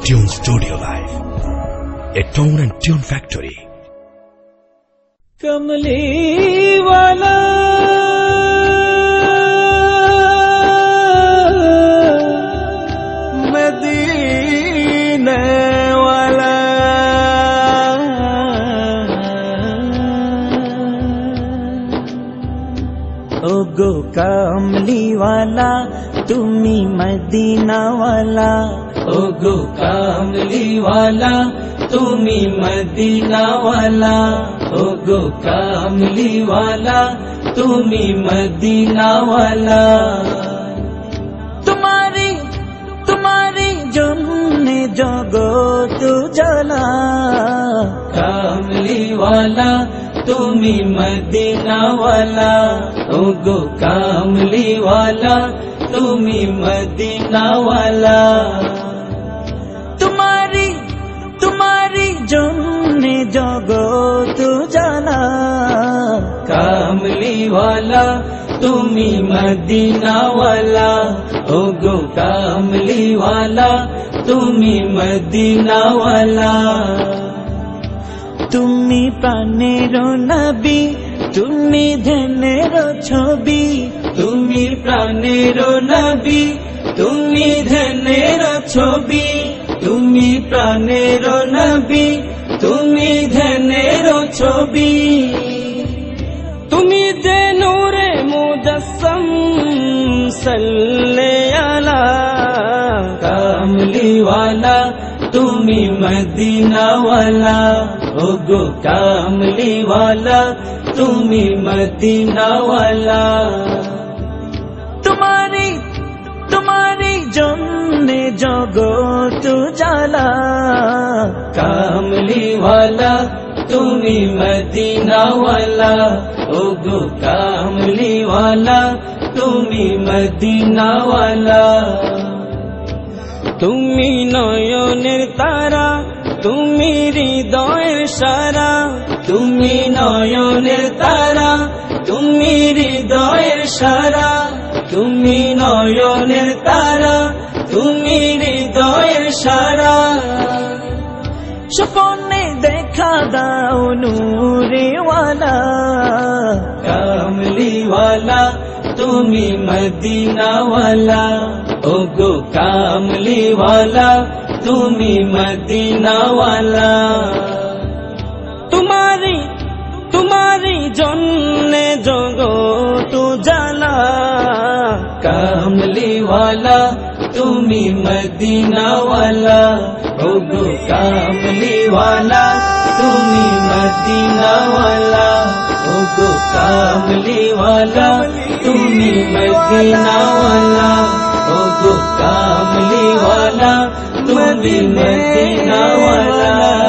Tune Studio Live, a tone and tune factory. कमली वाला मदीने वाला ओगो कमली वाला तुम्ही मदीना वाला ओगो कमली वाला तुम्ही मदीना वाला ओगो कमली वाला तुम्ही मदीना वाला तुम्हारी तुम्हारी जन्ने जगो तू जला कमली वाला तुम्ही मदीना वाला ओगो कमली वाला तुम्ही मदीना वाला तुम्हारी तुम्हारी जन्ने जगो तू जाना कमली वाला तुम्ही मदीना वाला ओगो कमली वाला तुम्ही मदीना वाला তুমি প্রাণের নবী তুমি ধ্যানের ছবি তুমি প্রাণের নবী তুমি ধ্যানের ছবি তুমি প্রাণের নবী তুমি ধ্যানের ছবি তুমি যে নূরে মুজাসসাম সাল্লে আলা কামলি ওয়ালা তুমি মদিনা ওয়ালা ওগো কামলি ওয়ালা তুমি মদিনা ওয়ালা তোমারি তোমারি জন্নে জগত জালা কামলি ওয়ালা তুমি মদিনা ওয়ালা ওগো কামলি ওয়ালা তুমি মদিনা ওয়ালা তুমি নয়নের তারা তুমি হৃদয়ের সারা তুমি নয়নের তারা তুমি হৃদয়ের সারা তুমি নয়নের তারা তুমি হৃদয়ের সারা স্বপ্নে দেখা দাও নূরে ওয়ালা কামলি ওয়ালা তুমি মদিনা ওয়ালা ওগো কামলি ওয়ালা তুমি মদিনা ওয়ালা তোমারি তোমারি জন্নে জগত জালা কামলি ওয়ালা তুমি মদিনা ওয়ালা ওগো কামলি ওয়ালা তুমি মদিনা ওয়ালা ওগো কামলি ওয়ালা তুমি মদিনা ওয়ালা ওগো কামলি ওয়ালা তুমি মদিনা ওয়ালা।